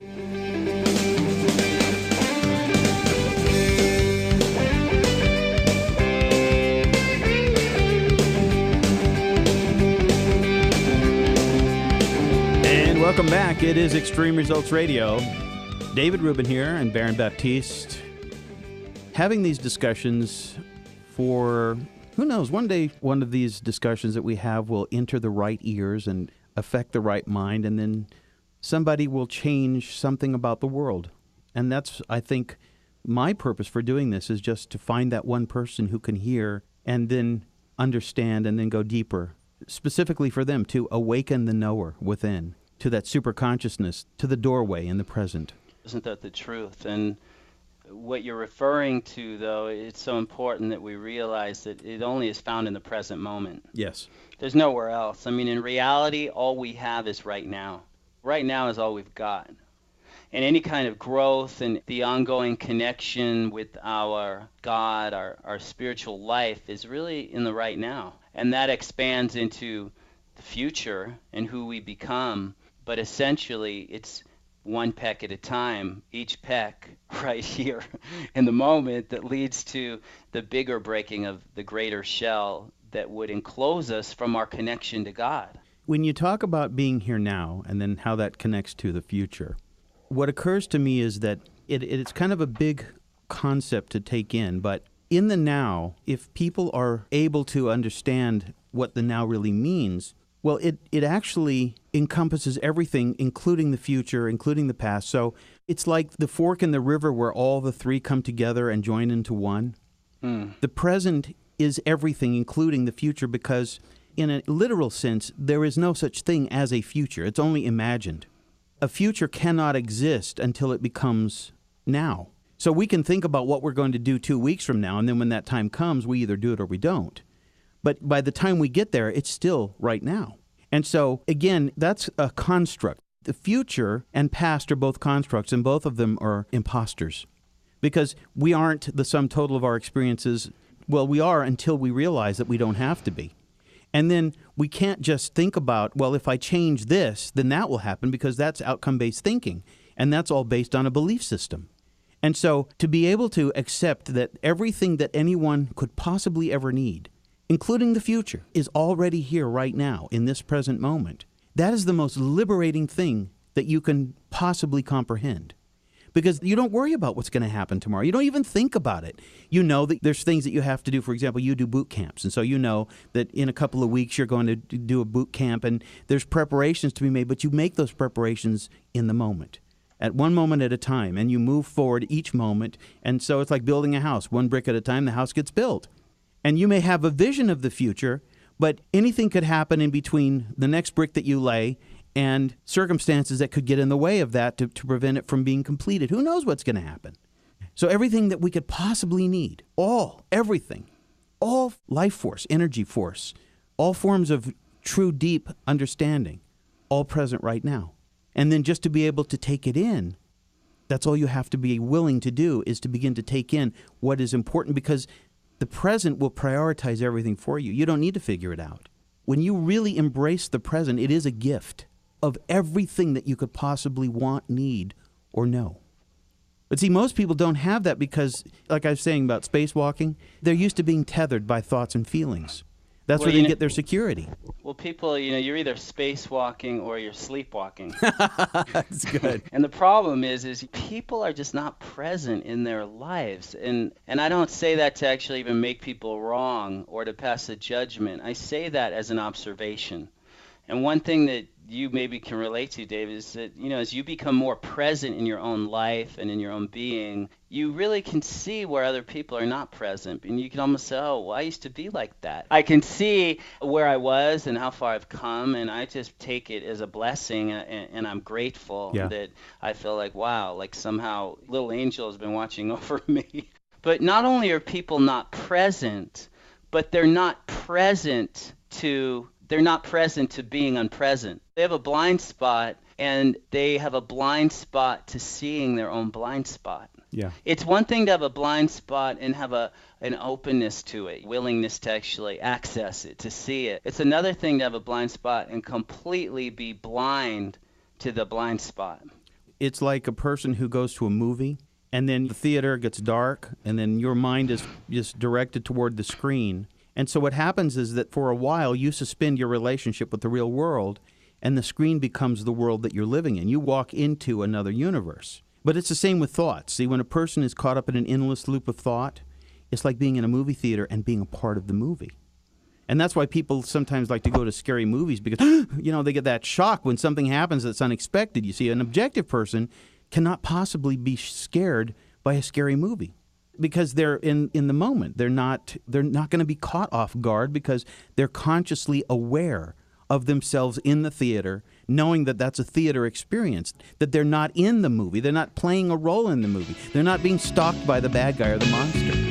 And welcome back. It is Extreme Results Radio. David Ruben here and Baron Baptiste having these discussions for, who knows, one day one of these discussions that we have will enter the right ears and affect the right mind, and then somebody will change something about the world. And that's, I think, my purpose for doing this is just to find that one person who can hear and then understand and then go deeper, specifically for them to awaken the knower within, to that super consciousness, to the doorway in the present. Isn't that the truth? And what you're referring to, though, it's so important that we realize that it only is found in the present moment. Yes. There's nowhere else. I mean, in reality, all we have is right now. Right now is all we've got. And any kind of growth and the ongoing connection with our God, our spiritual life is really in the right now. And that expands into the future and who we become. But essentially, it's one peck at a time, each peck right here in the moment that leads to the bigger breaking of the greater shell that would enclose us from our connection to God. When you talk about being here now and then how that connects to the future, what occurs to me is that it's kind of a big concept to take in, but in the now, if people are able to understand what the now really means, well, it actually encompasses everything, including the future, including the past. So it's like the fork in the river where all the three come together and join into one. The present is everything, including the future, because in a literal sense, there is no such thing as a future. It's only imagined. A future cannot exist until it becomes now. So we can think about what we're going to do 2 weeks from now, and then when that time comes, we either do it or we don't. But by the time we get there, it's still right now. And so, again, that's a construct. The future and past are both constructs, and both of them are imposters. Because we aren't the sum total of our experiences. Well, we are until we realize that we don't have to be. And then we can't just think about, well, if I change this, then that will happen, because that's outcome-based thinking. And that's all based on a belief system. And so to be able to accept that everything that anyone could possibly ever need, including the future, is already here right now in this present moment, that is the most liberating thing that you can possibly comprehend. Because you don't worry about what's going to happen tomorrow. You don't even think about it. You know that there's things that you have to do. For example, you do boot camps. And so you know that in a couple of weeks you're going to do a boot camp, and there's preparations to be made, but you make those preparations in the moment, at one moment at a time, and you move forward each moment. And so it's like building a house. One brick at a time, the house gets built. And you may have a vision of the future, but anything could happen in between the next brick that you lay and circumstances that could get in the way of that to prevent it from being completed. Who knows what's going to happen? So everything that we could possibly need, everything, all life force, energy force, all forms of true deep understanding, all present right now. And then just to be able to take it in, that's all you have to be willing to do, is to begin to take in what is important, because the present will prioritize everything for you. You don't need to figure it out. When you really embrace the present, it is a gift of everything that you could possibly want, need, or know. But see, most people don't have that because, like I was saying about spacewalking, they're used to being tethered by thoughts and feelings. That's where they get their security. Well, people, you're either spacewalking or you're sleepwalking. That's good. And the problem is people are just not present in their lives. And I don't say that to actually even make people wrong or to pass a judgment. I say that as an observation. And one thing that you maybe can relate to, David, is that, as you become more present in your own life and in your own being, you really can see where other people are not present. And you can almost say, oh, well, I used to be like that. I can see where I was and how far I've come, and I just take it as a blessing, and I'm grateful that I feel like, wow, like somehow little angel has been watching over me. But not only are people not present, but they're not present to being unpresent. They have a blind spot, and they have a blind spot to seeing their own blind spot. Yeah. It's one thing to have a blind spot and have an openness to it, willingness to actually access it, to see it. It's another thing to have a blind spot and completely be blind to the blind spot. It's like a person who goes to a movie, and then the theater gets dark, and then your mind is just directed toward the screen. And so what happens is that for a while, you suspend your relationship with the real world, and the screen becomes the world that you're living in. You walk into another universe. But it's the same with thoughts. See, when a person is caught up in an endless loop of thought, it's like being in a movie theater and being a part of the movie. And that's why people sometimes like to go to scary movies because, they get that shock when something happens that's unexpected. You see, an objective person cannot possibly be scared by a scary movie because they're in the moment. They're not going to be caught off guard because they're consciously aware of themselves in the theater, knowing that that's a theater experience, that they're not in the movie. They're not playing a role in the movie. They're not being stalked by the bad guy or the monster.